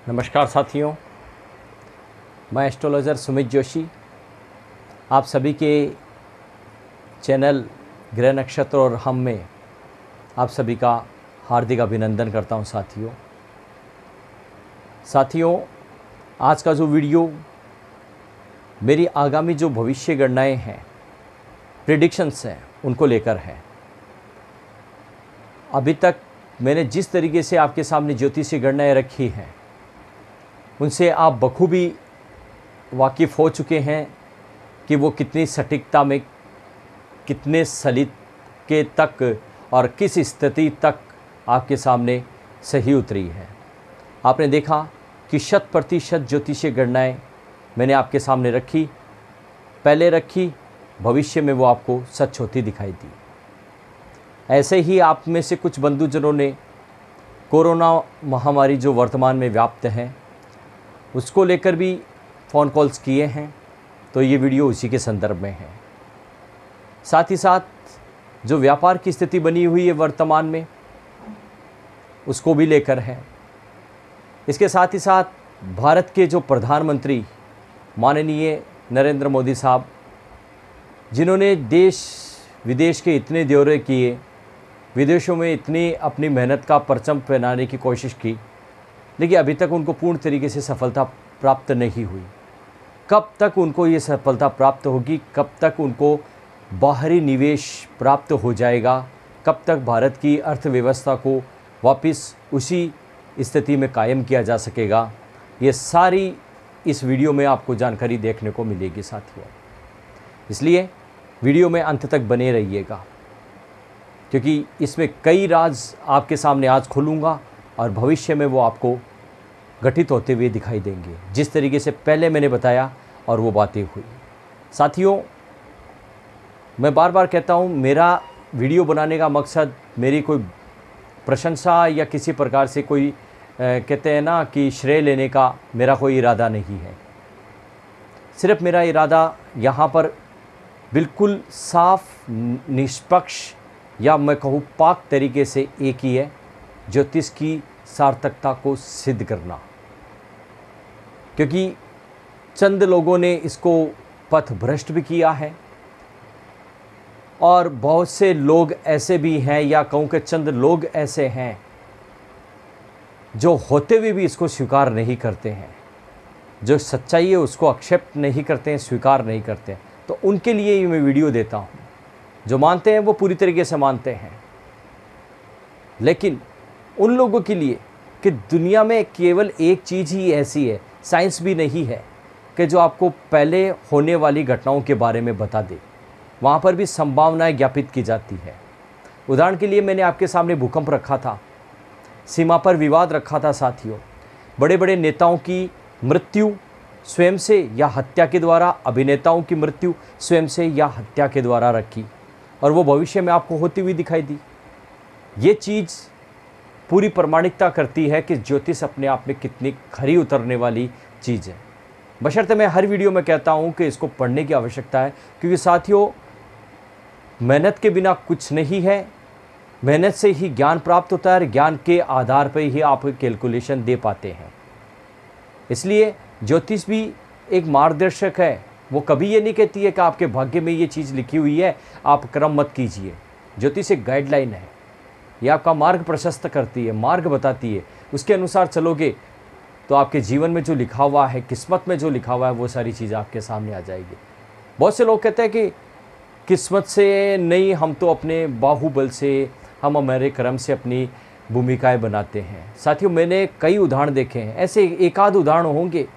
नमस्कार साथियों, मैं एस्ट्रोलॉजर सुमित जोशी आप सभी के चैनल ग्रह नक्षत्र और हम में आप सभी का हार्दिक अभिनंदन करता हूं। साथियों आज का जो वीडियो मेरी आगामी जो भविष्य गणनाएं हैं, प्रेडिक्शंस हैं, उनको लेकर है। अभी तक मैंने जिस तरीके से आपके सामने ज्योतिषीय गणनाएं रखी हैं उनसे आप बखूबी वाकिफ़ हो चुके हैं कि वो कितनी सटीकता में, कितने सलीके तक और किस स्थिति तक आपके सामने सही उतरी है। आपने देखा कि 100% ज्योतिषीय गणनाएं मैंने आपके सामने रखी, पहले रखी, भविष्य में वो आपको सच होती दिखाई दी। ऐसे ही आप में से कुछ बंधुजनों ने कोरोना महामारी जो वर्तमान में व्याप्त है उसको लेकर भी फ़ोन कॉल्स किए हैं, तो ये वीडियो उसी के संदर्भ में है। साथ ही साथ जो व्यापार की स्थिति बनी हुई है वर्तमान में उसको भी लेकर है। इसके साथ ही साथ भारत के जो प्रधानमंत्री माननीय नरेंद्र मोदी साहब, जिन्होंने देश विदेश के इतने दौरे किए, विदेशों में इतनी अपनी मेहनत का परचम पहनाने की कोशिश की, लेकिन अभी तक उनको पूर्ण तरीके से सफलता प्राप्त नहीं हुई। कब तक उनको ये सफलता प्राप्त होगी, कब तक उनको बाहरी निवेश प्राप्त हो जाएगा, कब तक भारत की अर्थव्यवस्था को वापस उसी स्थिति में कायम किया जा सकेगा, ये सारी इस वीडियो में आपको जानकारी देखने को मिलेगी साथियों। इसलिए वीडियो में अंत तक बने रहिएगा, क्योंकि इसमें कई राज आपके सामने आज खोलूँगा और भविष्य में वो आपको घटित होते हुए दिखाई देंगे, जिस तरीके से पहले मैंने बताया और वो बातें हुई। साथियों मैं बार बार कहता हूँ, मेरा वीडियो बनाने का मकसद मेरी कोई प्रशंसा या किसी प्रकार से कोई कहते हैं ना कि श्रेय लेने का मेरा कोई इरादा नहीं है। सिर्फ मेरा इरादा यहाँ पर बिल्कुल साफ, निष्पक्ष या मैं कहूँ पाक तरीके से एक ही है, ज्योतिष की सार्थकता को सिद्ध करना। क्योंकि चंद लोगों ने इसको पथ भ्रष्ट भी किया है और बहुत से लोग ऐसे भी हैं, या कहूँ कि चंद लोग ऐसे हैं जो होते हुए भी इसको स्वीकार नहीं करते हैं, जो सच्चाई है उसको एक्सेप्ट नहीं करते हैं, स्वीकार नहीं करते हैं। तो उनके लिए ही मैं वीडियो देता हूँ। जो मानते हैं वो पूरी तरीके से मानते हैं, लेकिन उन लोगों के लिए कि दुनिया में केवल एक चीज़ ही ऐसी है, साइंस भी नहीं है, कि जो आपको पहले होने वाली घटनाओं के बारे में बता दे। वहाँ पर भी संभावनाएं ज्ञापित की जाती है। उदाहरण के लिए मैंने आपके सामने भूकंप रखा था, सीमा पर विवाद रखा था साथियों, बड़े बड़े नेताओं की मृत्यु स्वयं से या हत्या के द्वारा, अभिनेताओं की मृत्यु स्वयं से या हत्या के द्वारा रखी, और वो भविष्य में आपको होती हुई दिखाई दी। ये चीज़ पूरी प्रमाणिकता करती है कि ज्योतिष अपने आप में कितनी खरी उतरने वाली चीज़ है। बशर्ते मैं हर वीडियो में कहता हूँ कि इसको पढ़ने की आवश्यकता है, क्योंकि साथियों मेहनत के बिना कुछ नहीं है, मेहनत से ही ज्ञान प्राप्त होता है और ज्ञान के आधार पर ही आप कैलकुलेशन दे पाते हैं। इसलिए ज्योतिष भी एक मार्गदर्शक है। वो कभी ये नहीं कहती है कि आपके भाग्य में ये चीज़ लिखी हुई है, आप कर्म मत कीजिए। ज्योतिष एक गाइडलाइन है, ये आपका मार्ग प्रशस्त करती है, मार्ग बताती है। उसके अनुसार चलोगे तो आपके जीवन में जो लिखा हुआ है, किस्मत में जो लिखा हुआ है, वो सारी चीज़ें आपके सामने आ जाएगी। बहुत से लोग कहते हैं कि किस्मत से नहीं, हम तो अपने बाहुबल से, हम हमारे कर्म से अपनी भूमिकाएं बनाते हैं। साथियों मैंने कई उदाहरण देखे हैं, ऐसे एक आध उदाहरण होंगे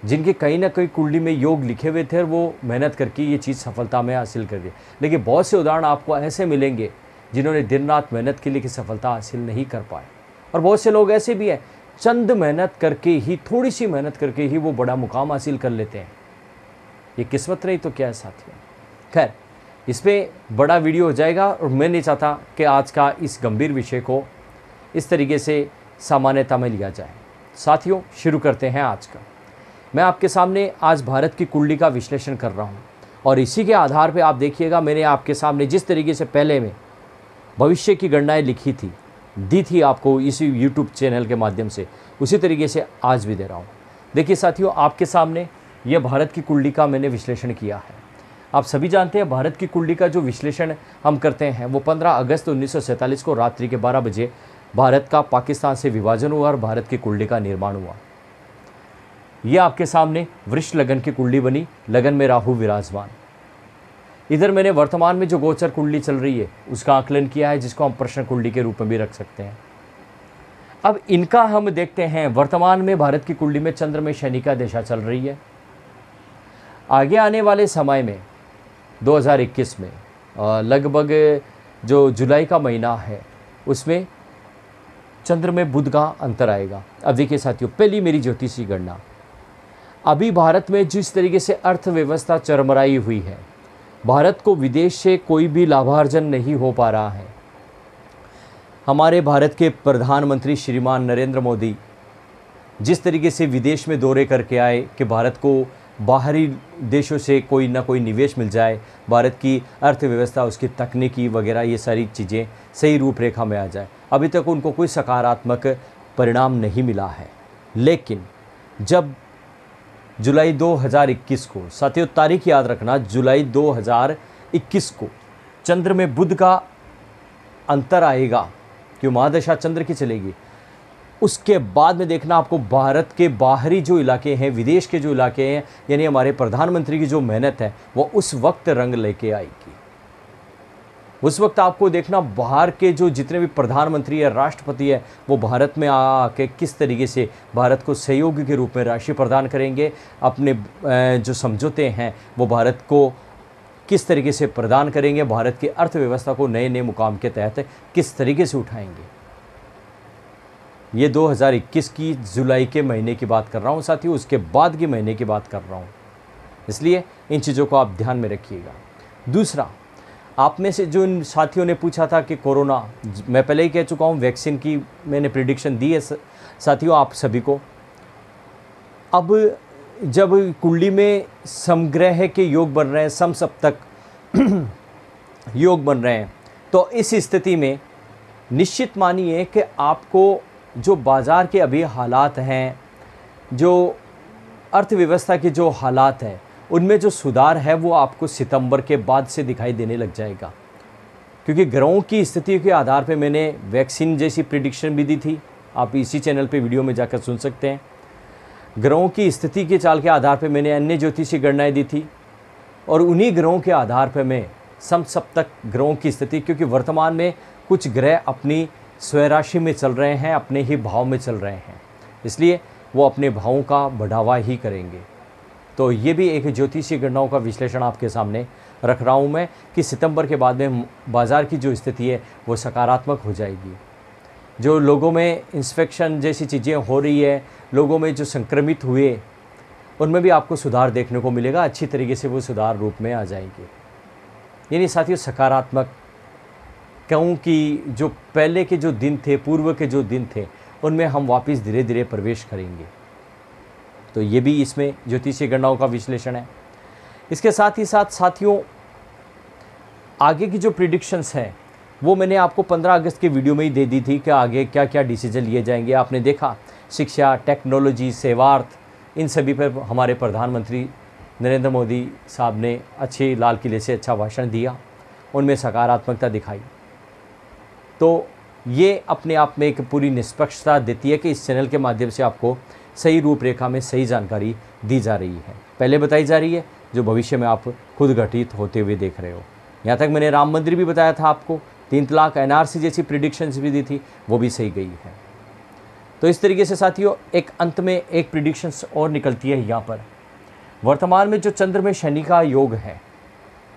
जिनके कहीं ना कहीं कुंडली में योग लिखे हुए थे और वो मेहनत करके ये चीज़ सफलता में हासिल कर दी। लेकिन बहुत से उदाहरण आपको ऐसे मिलेंगे जिन्होंने दिन रात मेहनत के लिए कि सफलता हासिल नहीं कर पाए, और बहुत से लोग ऐसे भी हैं चंद मेहनत करके ही, थोड़ी सी मेहनत करके ही वो बड़ा मुकाम हासिल कर लेते हैं। ये किस्मत नहीं तो क्या है साथियों। खैर, इस पर बड़ा वीडियो हो जाएगा और मैं नहीं चाहता कि आज का इस गंभीर विषय को इस तरीके से सामान्यता में लिया जाए। साथियों शुरू करते हैं आज का। मैं आपके सामने आज भारत की कुंडली का विश्लेषण कर रहा हूँ, और इसी के आधार पर आप देखिएगा मैंने आपके सामने जिस तरीके से पहले में भविष्य की गणनाएं लिखी थी, दी थी आपको इसी यूट्यूब चैनल के माध्यम से, उसी तरीके से आज भी दे रहा हूँ। देखिए साथियों, आपके सामने यह भारत की कुंडली का मैंने विश्लेषण किया है। आप सभी जानते हैं भारत की कुंडली का जो विश्लेषण हम करते हैं वो 15 अगस्त 1947 को रात्रि के 12 बजे भारत का पाकिस्तान से विभाजन हुआ और भारत की कुंडली का निर्माण हुआ। यह आपके सामने वृष लगन की कुंडली बनी, लगन में राहु विराजमान। इधर मैंने वर्तमान में जो गोचर कुंडली चल रही है उसका आकलन किया है, जिसको हम प्रश्न कुंडली के रूप में भी रख सकते हैं। अब इनका हम देखते हैं। वर्तमान में भारत की कुंडली में चंद्र में शनि का दशा चल रही है। आगे आने वाले समय में 2021 में लगभग जो जुलाई का महीना है उसमें चंद्र में बुध का अंतर आएगा। अब देखिए साथियों, पहली मेरी ज्योतिषी गणना, अभी भारत में जिस तरीके से अर्थव्यवस्था चरमराई हुई है, भारत को विदेश से कोई भी लाभार्जन नहीं हो पा रहा है। हमारे भारत के प्रधानमंत्री श्रीमान नरेंद्र मोदी जिस तरीके से विदेश में दौरे करके आए कि भारत को बाहरी देशों से कोई ना कोई निवेश मिल जाए, भारत की अर्थव्यवस्था, उसकी तकनीकी वगैरह ये सारी चीज़ें सही रूपरेखा में आ जाए, अभी तक उनको कोई सकारात्मक परिणाम नहीं मिला है। लेकिन जब जुलाई 2021 को, साथियों तारीख याद रखना, जुलाई 2021 को चंद्र में बुध का अंतर आएगा, क्यों महादशा चंद्र की चलेगी। उसके बाद में देखना आपको भारत के बाहरी जो इलाके हैं, विदेश के जो इलाके हैं, यानी हमारे प्रधानमंत्री की जो मेहनत है वो उस वक्त रंग लेके आएगी। उस वक्त आपको देखना बाहर के जो जितने भी प्रधानमंत्री है, राष्ट्रपति है, वो भारत में आके किस तरीके से भारत को सहयोग के रूप में राशि प्रदान करेंगे, अपने जो समझौते हैं वो भारत को किस तरीके से प्रदान करेंगे, भारत की अर्थव्यवस्था को नए नए मुकाम के तहत किस तरीके से उठाएंगे। ये 2021 की जुलाई के महीने की बात कर रहा हूँ साथियों, उसके बाद के महीने की बात कर रहा हूँ, इसलिए इन चीज़ों को आप ध्यान में रखिएगा। दूसरा, आप में से जो इन साथियों ने पूछा था कि कोरोना, मैं पहले ही कह चुका हूँ, वैक्सीन की मैंने प्रिडिक्शन दी है साथियों आप सभी को। अब जब कुंडली में समग्रह के योग बन रहे हैं, समसप्तक योग बन रहे हैं, तो इस स्थिति में निश्चित मानिए कि आपको जो बाज़ार के अभी हालात हैं, जो अर्थव्यवस्था के जो हालात हैं, उनमें जो सुधार है वो आपको सितंबर के बाद से दिखाई देने लग जाएगा। क्योंकि ग्रहों की स्थिति के आधार पे मैंने वैक्सीन जैसी प्रिडिक्शन भी दी थी, आप इसी चैनल पे वीडियो में जाकर सुन सकते हैं। ग्रहों की स्थिति के चाल के आधार पे मैंने अन्य ज्योतिषी गणनाएँ दी थी, और उन्हीं ग्रहों के आधार पे मैं समसप्तक ग्रहों की स्थिति, क्योंकि वर्तमान में कुछ ग्रह अपनी स्वराशि में चल रहे हैं, अपने ही भाव में चल रहे हैं, इसलिए वो अपने भावों का बढ़ावा ही करेंगे। तो ये भी एक ज्योतिषीय गणनाओं का विश्लेषण आपके सामने रख रहा हूँ मैं कि सितंबर के बाद में बाज़ार की जो स्थिति है वो सकारात्मक हो जाएगी। जो लोगों में इंस्पेक्शन जैसी चीज़ें हो रही है, लोगों में जो संक्रमित हुए, उनमें भी आपको सुधार देखने को मिलेगा, अच्छी तरीके से वो सुधार रूप में आ जाएंगे। यानी साथियों सकारात्मक कहूँ कि जो पहले के जो दिन थे, पूर्व के जो दिन थे, उनमें हम वापस धीरे धीरे प्रवेश करेंगे। तो ये भी इसमें ज्योतिषीय गणनाओं का विश्लेषण है। इसके साथ ही साथ साथियों आगे की जो प्रिडिक्शंस हैं वो मैंने आपको 15 अगस्त के वीडियो में ही दे दी थी कि आगे क्या क्या डिसीजन लिए जाएंगे। आपने देखा शिक्षा, टेक्नोलॉजी, सेवार्थ, इन सभी पर हमारे प्रधानमंत्री नरेंद्र मोदी साहब ने अच्छे लाल किले से अच्छा भाषण दिया, उनमें सकारात्मकता दिखाई। तो ये अपने आप में एक पूरी निष्पक्षता देती है कि इस चैनल के माध्यम से आपको सही रूपरेखा में सही जानकारी दी जा रही है, पहले बताई जा रही है, जो भविष्य में आप खुद घटित होते हुए देख रहे हो। यहाँ तक मैंने राम मंदिर भी बताया था आपको, 3 तलाक, एनआरसी जैसी प्रिडिक्शंस भी दी थी, वो भी सही गई है। तो इस तरीके से साथियों एक अंत में एक प्रिडिक्शंस और निकलती है यहाँ पर। वर्तमान में जो चंद्र में शनि का योग है,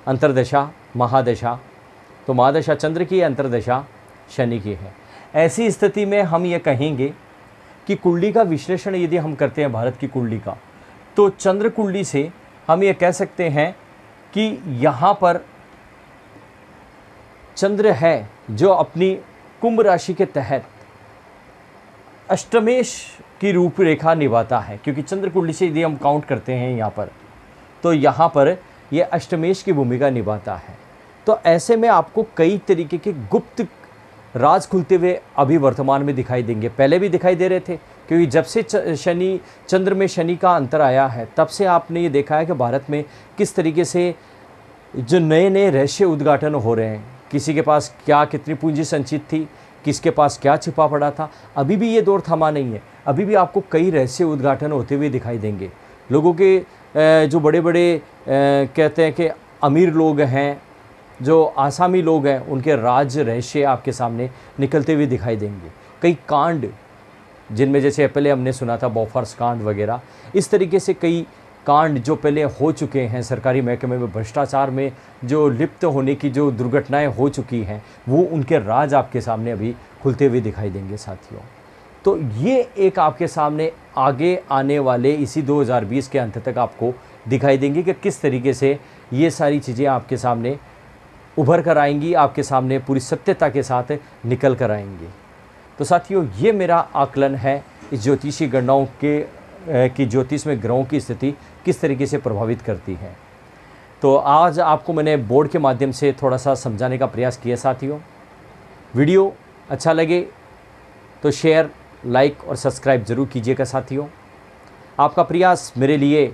अंतर्दशा, महादशा, तो महादशा चंद्र की, अंतर्दशा शनि की है। ऐसी स्थिति में हम ये कहेंगे कि कुंडली का विश्लेषण यदि हम करते हैं भारत की कुंडली का, तो चंद्र कुंडली से हम ये कह सकते हैं कि यहाँ पर चंद्र है जो अपनी कुंभ राशि के तहत अष्टमेश की रूपरेखा निभाता है। क्योंकि चंद्र कुंडली से यदि हम काउंट करते हैं यहाँ पर, तो यहाँ पर ये अष्टमेश की भूमिका निभाता है। तो ऐसे में आपको कई तरीके के गुप्त राज खुलते हुए अभी वर्तमान में दिखाई देंगे। पहले भी दिखाई दे रहे थे, क्योंकि जब से चंद्र में शनि का अंतर आया है तब से आपने ये देखा है कि भारत में किस तरीके से जो नए नए रहस्य उद्घाटन हो रहे हैं। किसी के पास क्या कितनी पूंजी संचित थी, किसके पास क्या छिपा पड़ा था। अभी भी ये दौर थमा नहीं है, अभी भी आपको कई रहस्य उद्घाटन होते हुए दिखाई देंगे। लोगों के जो बड़े बड़े कहते हैं कि अमीर लोग हैं, जो आसामी लोग हैं, उनके राज रहस्य आपके सामने निकलते हुए दिखाई देंगे। कई कांड जिनमें जैसे पहले हमने सुना था बॉफर्स कांड वगैरह, इस तरीके से कई कांड जो पहले हो चुके हैं, सरकारी महकमे में भ्रष्टाचार में जो लिप्त होने की जो दुर्घटनाएं हो चुकी हैं, वो उनके राज आपके सामने अभी खुलते हुए दिखाई देंगे साथियों। तो ये एक आपके सामने आगे आने वाले इसी 2020 के अंत तक आपको दिखाई देंगे कि किस तरीके से ये सारी चीज़ें आपके सामने उभर कर आएंगी, आपके सामने पूरी सत्यता के साथ निकल कर आएंगी। तो साथियों, ये मेरा आकलन है इस ज्योतिषी गणनाओं की ज्योतिष में ग्रहों की स्थिति किस तरीके से प्रभावित करती है। तो आज आपको मैंने बोर्ड के माध्यम से थोड़ा सा समझाने का प्रयास किया साथियों। वीडियो अच्छा लगे तो शेयर, लाइक और सब्सक्राइब ज़रूर कीजिएगा साथियों। आपका प्रयास मेरे लिए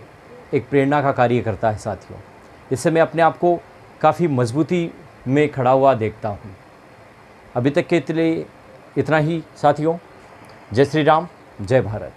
एक प्रेरणा का कार्य करता है साथियों। इससे मैं अपने आप को काफ़ी मजबूती में खड़ा हुआ देखता हूँ। अभी तक के लिए इतना ही साथियों। जय श्री राम, जय भारत।